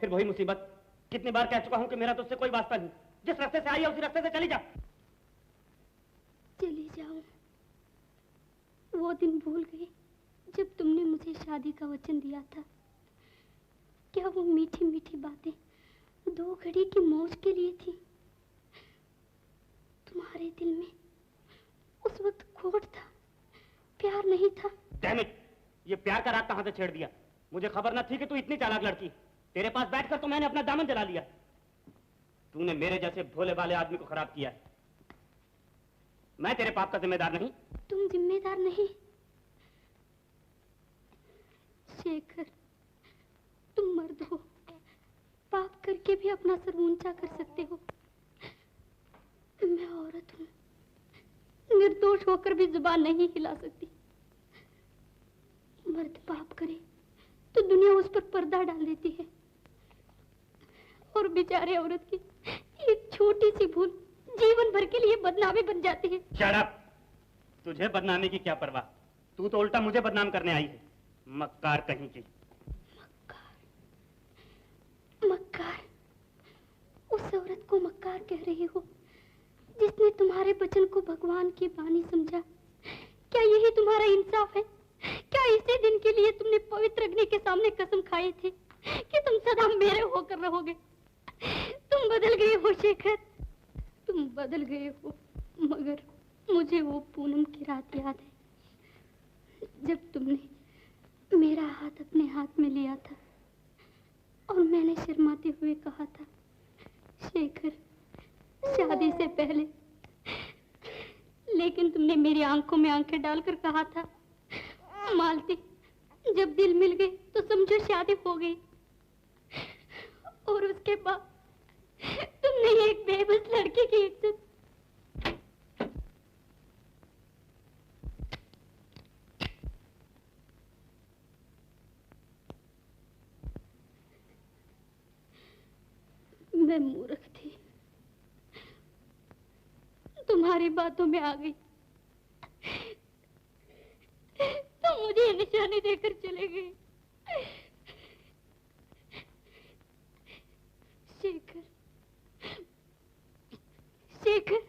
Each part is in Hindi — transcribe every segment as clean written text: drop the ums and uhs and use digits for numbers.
फिर वही मुसीबत। कितनी बार कह चुका हूं कि मेरा तुझसे कोई वास्ता नहीं। जिस रास्ते से आई है उसी रास्ते से चली जा। चली जाऊं? वो दिन भूल गई जब तुमने मुझे शादी का वचन दिया था। क्या वो मीठी मीठी बातें 2 घड़ी की मौज के लिए थी? तुम्हारे दिल में उस वक्त खोट था, प्यार नहीं था। डैम इट, ये प्यार का राग कहां से छेड़ दिया? मुझे खबर न थी कि तू इतनी चालाक लड़की। तेरे पास बैठकर तो मैंने अपना दामन जला लिया। तूने मेरे जैसे भोले भाले आदमी को खराब किया। मैं तेरे पाप का जिम्मेदार नहीं। तुम जिम्मेदार नहीं शेखर, तुम मर्द हो, पाप करके भी अपना सर ऊंचा कर सकते हो। मैं औरत हूं, निर्दोष होकर भी जुबान नहीं हिला सकती। मर्द पाप करे तो दुनिया उस पर पर्दा डाल देती है और बेचारे औरत की एक छोटी सी भूल जीवन भर के लिए बदनामी बन जाती है। Shut up! तुझे बदनामी की क्या परवाह? तू तो उल्टा मुझे बदनाम करने आई है, मक्कार कहीं की। मक्कार? उस औरत को मक्कार कह रही हो जिसने तुम्हारे वचन को भगवान की बानी समझा? क्या यही तुम्हारा इंसाफ है? क्या इसी दिन के लिए तुमने पवित्र अग्नि के सामने कसम खाई थी कि तुम सदा मेरे होकर रहोगे? तुम बदल गए हो शेखर, तुम बदल गए हो। मगर मुझे वो पूनम की रात याद है जब तुमने मेरा हाथ अपने हाथ में लिया था और मैंने शर्माते हुए कहा था, शेखर शादी से पहले। लेकिन तुमने मेरी आंखों में आंखें डालकर कहा था, मालती जब दिल मिल गए तो समझो शादी हो गई। और उसके बाद तुमने एक बेबस लड़की की इज्जत। मैं मूर्ख थी, तुम्हारी बातों में आ गई तो मुझे निशानी देकर चले गए। शेखर, शेखर,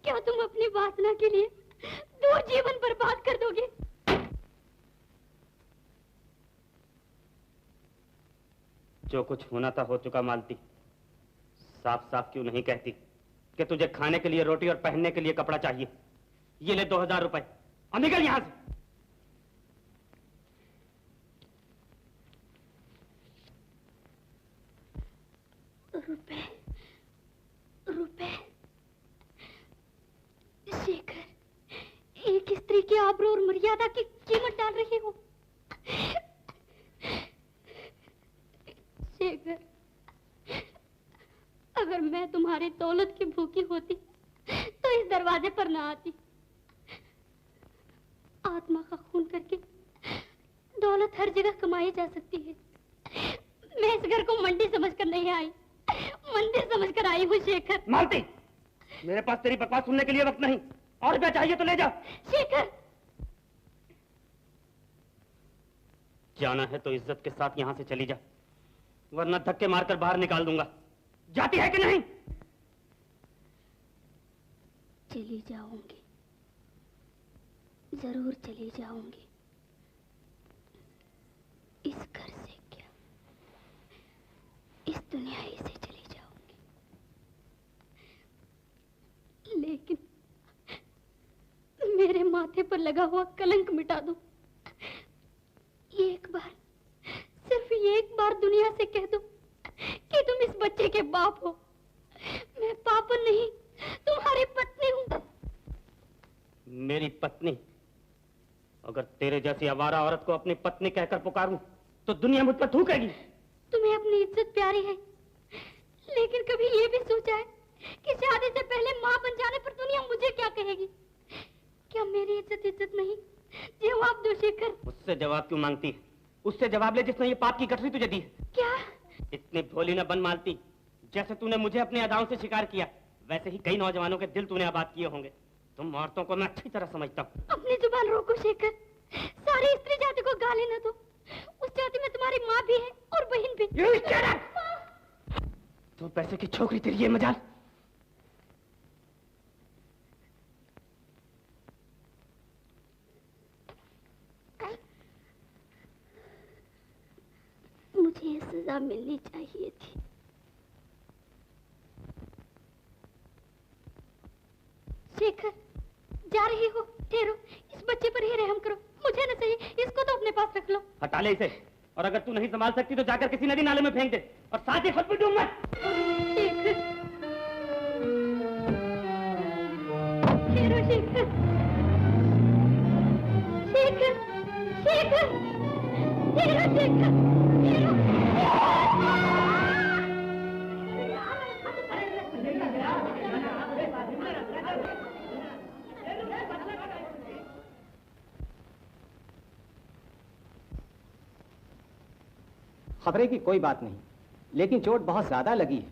क्या तुम अपनी वासना के लिए 2 जीवन बर्बाद कर दोगे? जो कुछ होना था हो चुका मालती। साफ साफ क्यों नहीं कहती कि तुझे खाने के लिए रोटी और पहनने के लिए कपड़ा चाहिए? ये ले 2000 रुपए और निकल यहां से। रुपए? शेखर, एक स्त्री की आबरू और मर्यादा की कीमत डाल रही हो। शेखर, अगर मैं तुम्हारी दौलत की भूखी होती तो इस दरवाजे पर ना आती। आत्मा का खून करके दौलत हर जगह कमाई जा सकती है। मैं इस घर को मंडी समझकर नहीं आई, मंदिर समझकर आई हूँ। शेखर, मालती, मेरे पास तेरी बकवास सुनने के लिए वक्त नहीं। और क्या चाहिए तो ले जा। शेखर, जाना है तो इज्जत के साथ यहां से चली जा, वरना धक्के मारकर बाहर निकाल दूंगा। जाती है कि नहीं? चली जाऊंगी, जरूर चली जाऊंगी। इस घर से क्या, इस दुनिया ही से चली जाऊंगी। लेकिन मेरे माथे पर लगा हुआ कलंक मिटा दो। एक बार, सिर्फ एक बार दुनिया से कह दो कि तुम इस बच्चे के बाप हो। मैं पापन नहीं, तुम्हारी पत्नी हूं। मेरी पत्नी? अगर तेरे जैसी आवारा औरत को अपनी पत्नी कहकर पुकारूं तो दुनिया मुझ पर थूकेगी। तुम्हें अपनी इज्जत प्यारी है, लेकिन कभी ये भी सोचा है कि शादी से पहले मां बन जाने पर दुनिया मुझे क्या कहेगी? क्या मेरी इज्जत नहीं? जवाब दो शेखर। उससे जवाब क्यों मांगती है? उससे जवाब ले जिसने ये पाप की गठरी तुझे दी है। क्या? इतनी भोली न बन मालती। जैसे तूने मुझे अपनी अदाओं से शिकार किया, वैसे ही कई नौजवानों के दिल तूने आबाद किए होंगे। तुम औरतों को मैं अच्छी तरह समझता हूँ। अपनी जुबान रोको शेखर, सारी स्त्री जाति को गाली न दो। उस जाति में तुम्हारी माँ भी है और बहन भी। You shut up! तो पैसे की छोकरी तेरी ये मजाल। मुझे ये सजा मिलनी चाहिए थी। शेखर, जा रही हो? ठहरो, इस बच्चे पर ही रहम करो। मुझे न सही, इसको तो अपने पास रख लो। हटा ले इसे, और अगर तू नहीं संभाल सकती तो जाकर किसी नदी नाले में फेंक दे, और साथ ही खुद भी डूब मत। शेखर, ठहरो शेखर। शेखर, शेखर, ठहरो शेखर, ठहरो। खतरे की कोई बात नहीं, लेकिन चोट बहुत ज्यादा लगी है।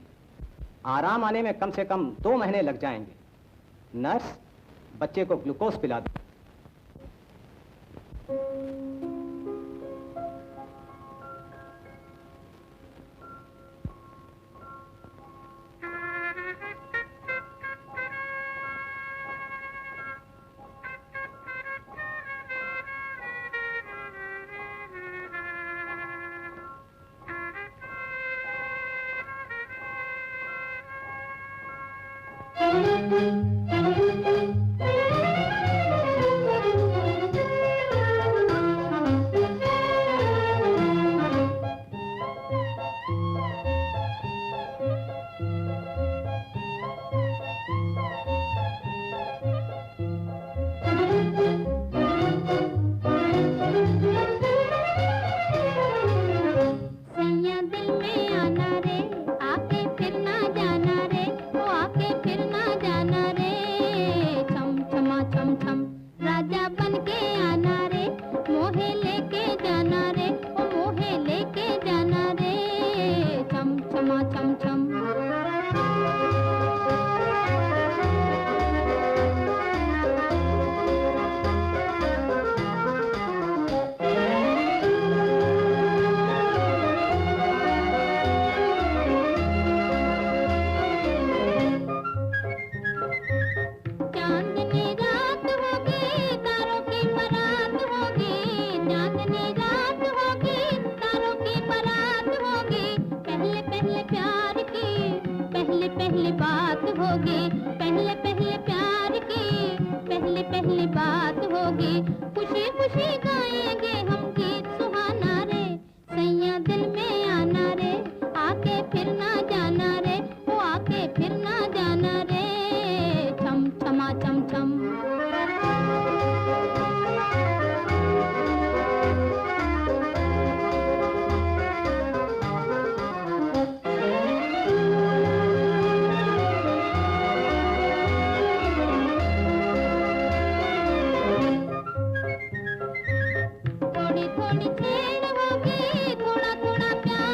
आराम आने में कम से कम 2 महीने लग जाएंगे। नर्स, बच्चे को ग्लूकोज पिला दो। थोड़ी थोड़ी छेड़ होगी, थोड़ा थोड़ा प्यार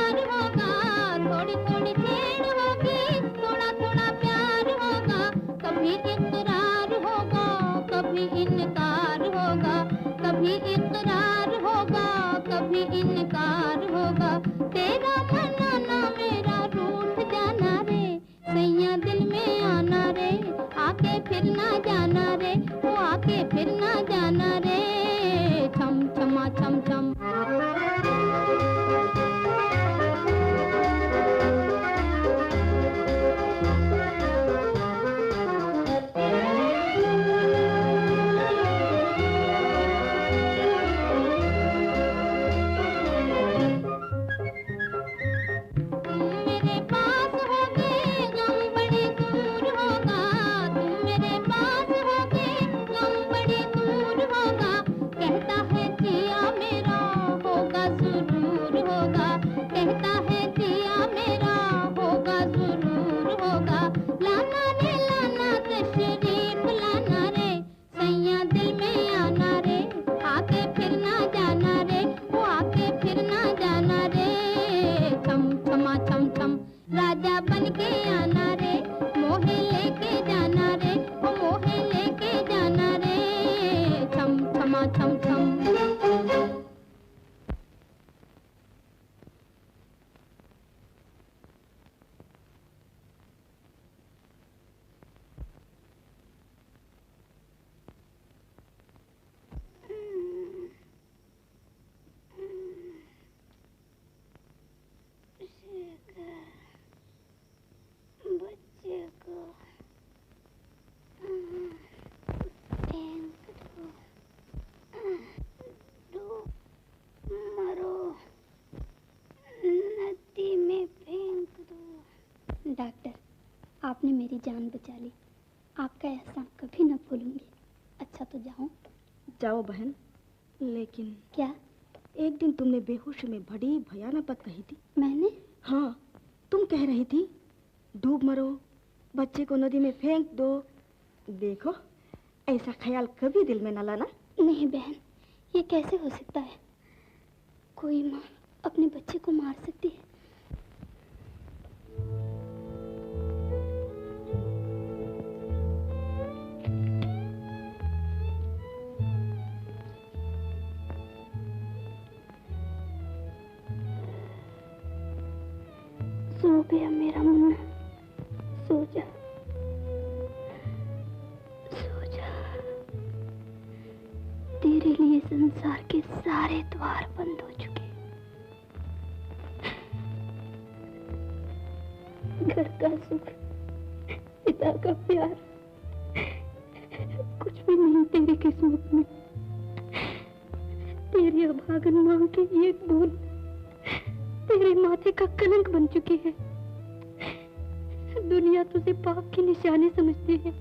मेरी जान बचा ली। आपका एहसान कभी न भूलूंगी। अच्छा तो जाऊं? जाओ बहन, लेकिन क्या? एक दिन तुमने बेहोशी में बड़ी भयानक बात कही थी। मैंने? हाँ, तुम कह रही थी डूब मरो, बच्चे को नदी में फेंक दो। देखो, ऐसा ख्याल कभी दिल में न लाना। नहीं बहन, ये कैसे हो सकता है? कोई माँ अपने बच्चे को मार सकती है? सो गया मेरा मुन्ना, सो जा, सो जा। तेरे लिए संसार के सारे द्वार बंद हो चुके। घर का सुख, पिता का प्यार, कुछ भी नहीं तेरी किस्मत में। तेरी अभागन मां की एक बूंद तेरे माथे का कलंक बन चुकी है। दुनिया तुझे पाप की निशानी समझती है।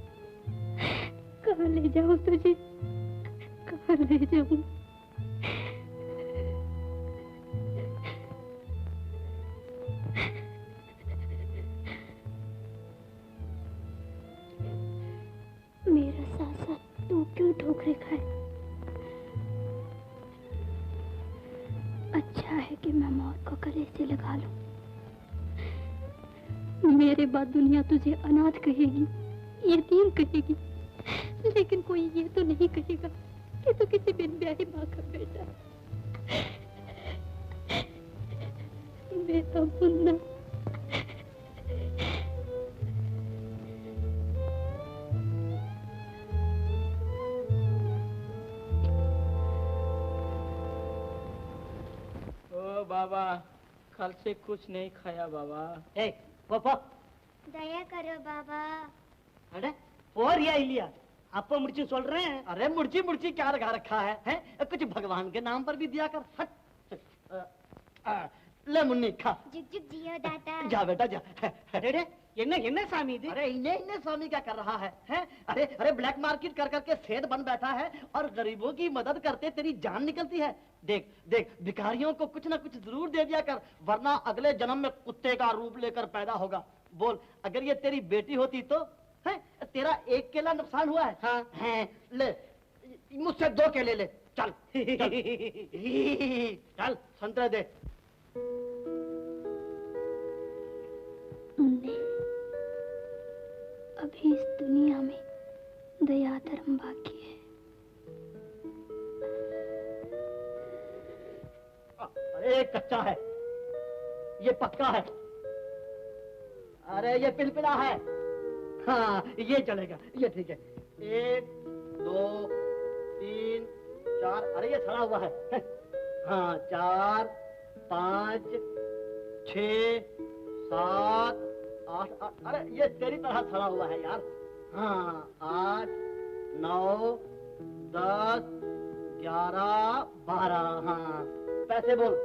कहाँ ले जाऊं तुझे, कहाँ ले जाऊं? मेरा साथ साथ तू क्यों ठोकरे खाए? अच्छा है कि मैं मौत को गले से लगा लूं। मेरे बाद दुनिया तुझे अनाथ कहेगी, यतीम कहेगी, लेकिन कोई ये तो नहीं कहेगा कि तू किसी बिन ब्याही माँ का बेटा। बेटा मुन्ना, ओ बाबा, कल से कुछ नहीं खाया बाबा। ए पापा, दया करो बाबा। अरे போறியா இல்லையா? அப்ப முடிச்சு சொல்றேன்। अरे मुर्ची मुर्ची क्या लगा रखा है, हैं? कुछ भगवान के नाम पर भी दिया कर। हट। ले मुन्नी खा। जुग जुग जियो दादा। जा बेटा जा। अरे என்ன என்ன சாமி இது? अरे इन्हें स्वामी क्या कर रहा है, हैं? अरे ब्लैक मार्केट कर करके सेठ बन बैठा है और गरीबों की मदद करते तेरी जान निकलती है। देख देख, भिखारियों को कुछ ना कुछ जरूर दे दिया कर, वरना अगले जन्म में कुत्ते का रूप लेकर पैदा होगा। बोल, अगर ये तेरी बेटी होती तो? हैं? तेरा एक केला नुकसान हुआ है। हाँ। हैं, ले मुझसे 2 केले ले। चल चल, चल संतरे दे। मुन्ने, अभी इस दुनिया में दया धर्म बाकी है। अरे ये कच्चा है, ये पक्का है। अरे ये पिलपिला है। हाँ ये चलेगा, ये ठीक है। 1 2 3 4, अरे ये सड़ा हुआ है। हाँ 4 5 6 7 8, अरे ये तेरी तरह सड़ा हुआ है यार। हाँ 8 9 10 11 12। हाँ पैसे बोल।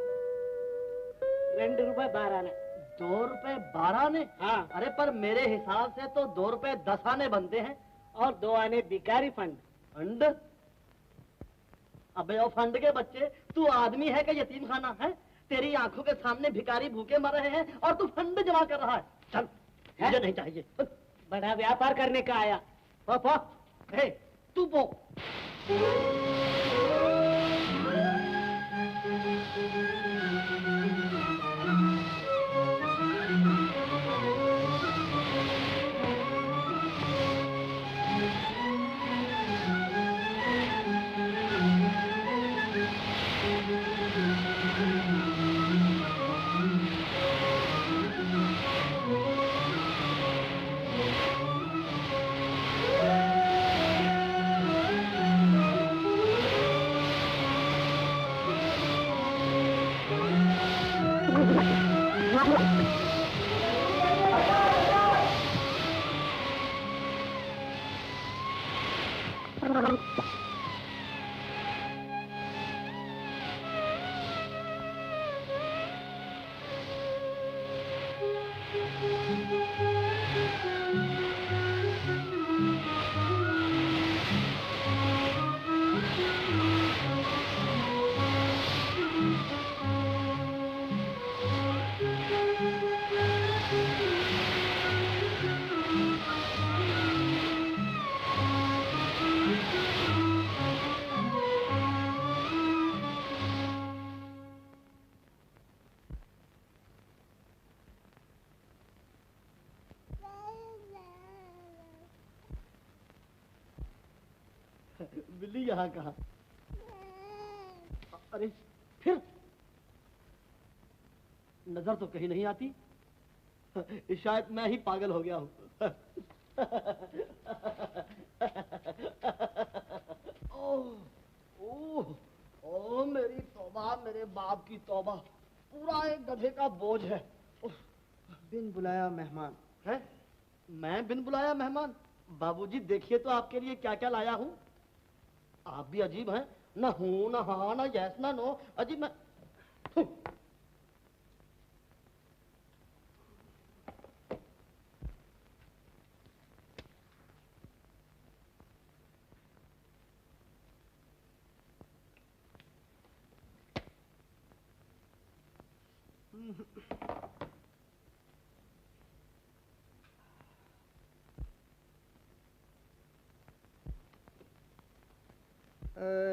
2 ரூபாய் 12 आने। 2 रुपए 12 आने? हाँ। अरे पर मेरे हिसाब से तो 2 रुपए 10 आने बनते हैं। और 2 आने भिखारी फंड। फंड? अबे ओ फंड के बच्चे, तू आदमी है कि यतीम खाना है? तेरी आंखों के सामने भिखारी भूखे मर रहे हैं और तू फंड जमा कर रहा है। चल, मुझे नहीं चाहिए। बड़ा व्यापार करने का आया। पापा, हे तू पो। बिल्ली यहाँ कहाँ? अरे फिर नजर तो कहीं नहीं आती। शायद मैं ही पागल हो गया हूँ। ओह मेरी तौबा, मेरे बाप की तौबा, पूरा एक गधे का बोझ है। बिन बुलाया मेहमान है? मैं बिन बुलाया मेहमान? बाबूजी देखिए तो आपके लिए क्या क्या लाया हूँ। आप भी अजीब हैं, ना हूँ ना हाँ ना यस ना नो, अजीब। मैं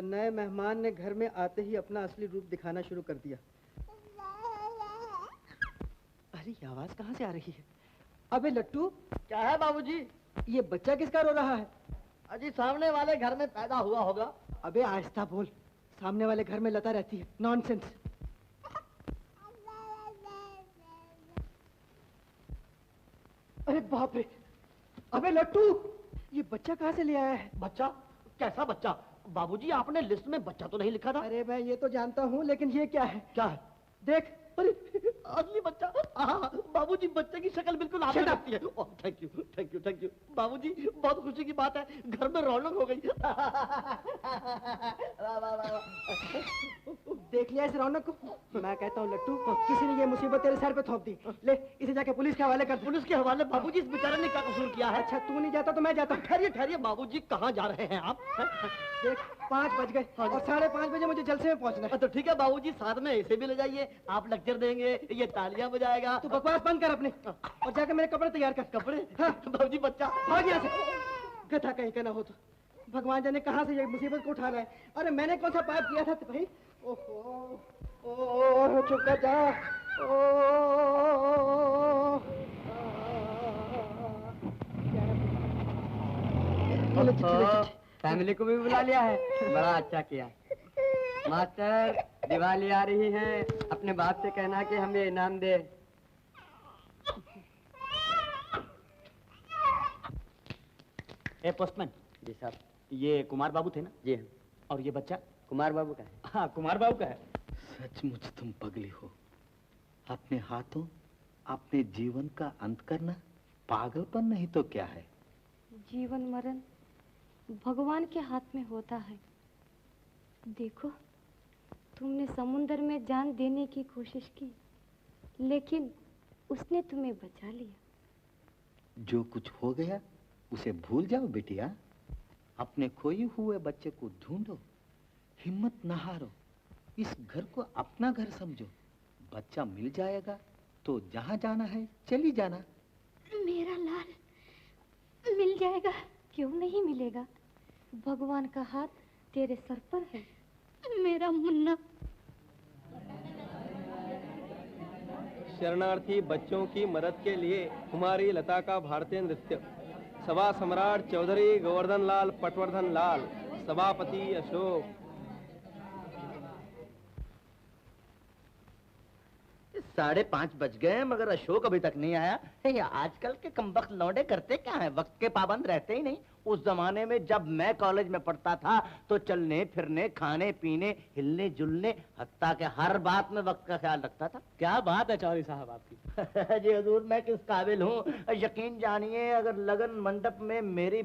नए मेहमान ने घर में आते ही अपना असली रूप दिखाना शुरू कर दिया। अरे ये आवाज कहाँ से आ रही है? अबे लट्टू, क्या है बाबूजी? ये बच्चा किसका रो रहा है? अजी सामने वाले घर में पैदा हुआ होगा। अबे आहिस्ता बोल, सामने वाले घर में लता रहती है। नॉनसेंस। अरे बाप रे, अबे लट्टू, ये बच्चा कहाँ से ले आया है? बच्चा? कैसा बच्चा? बाबूजी आपने लिस्ट में बच्चा तो नहीं लिखा था। अरे मैं ये तो जानता हूँ, लेकिन ये क्या है? क्या है? देख। अरे असली बच्चा। बाबूजी बच्चे की शक्ल बिल्कुल आपने लगती है। Oh thank you thank you thank you बाबूजी, बहुत खुशी की बात है, घर में रौनक हो गई। वाह, वाह, वाह। देख लिया इस रौनक को? मैं कहता हूँ लट्टू, किसी ने ये मुसीबत तेरे सर पे थोप दी। ले इसे जाके पुलिस के हवाले कर। पुलिस के हवाले? बाबूजी इस बेचारे ने क्या कसूर किया है? अच्छा तू नहीं जाता तो मैं जाता हूँ। ठहरिए ठहरिए बाबूजी, कहाँ जा रहे हैं आप? देख 5 बज गए और 5:30 बजे मुझे जलसे में पहुंचना है। तो ठीक है बाबूजी, साथ में इसे भी ले जाइए, आप लेक्चर देंगे, ये तालियां बजाएगा। तू बकवास बंद कर अपने और जाके मेरे कपड़े तैयार कर। कपड़े? हाँ। बाबूजी बच्चा भाग यहाँ से, गधा कहीं का ना हो तो। भगवान जाने कहाँ से ये मुसीबत को उठा रहा है। अरे मैंने कौन सा पाप किया था भाई? ओहो, ओह चुप कर जा। फैमिली को भी बुला लिया है, बड़ा अच्छा किया। मास्टर, दिवाली आ रही है, अपने बाप से कहना कि हमें इनाम दे। ए पोस्टमैन। जी साहब। ये कुमार बाबू थे ना? जी हाँ। और ये बच्चा? कुमार बाबू का है। हाँ कुमार बाबू का है। सचमुच तुम पगली हो। अपने हाथों अपने जीवन का अंत करना पागलपन नहीं तो क्या है? जीवन मरण भगवान के हाथ में होता है। देखो, तुमने समुंदर में जान देने की कोशिश की, लेकिन उसने तुम्हें बचा लिया। जो कुछ हो गया उसे भूल जाओ बेटिया। अपने खोए हुए बच्चे को ढूंढो, हिम्मत न हारो, इस घर को अपना घर समझो। बच्चा मिल जाएगा तो जहाँ जाना है चली जाना। मेरा लाल मिल जाएगा, क्यों नहीं मिलेगा? भगवान का हाथ तेरे सर पर है। मेरा मुन्ना। शरणार्थी बच्चों की मदद के लिए कुमारी लता का भारतीय नृत्य। सभा सम्राट चौधरी गोवर्धन लाल पटवर्धन लाल, सभापति अशोक। 5:30 बज गए मगर अशोक अभी तक नहीं आया। ये आजकल के कमबख्त लौंडे करते क्या हैं, वक्त के पाबंद रहते ही नहीं। उस जमाने में जब मैं कॉलेज में पढ़ता था तो चलने फिरने, खाने पीने, हिलने जुलने, हत्ता के हर बात में वक्त का ख्याल रखता था। क्या बात है चौधरी साहब आपकी। जी हुजूर, मैं किस काबिल हूँ यकीन जानिए, अगर लगन मंडप में मेरी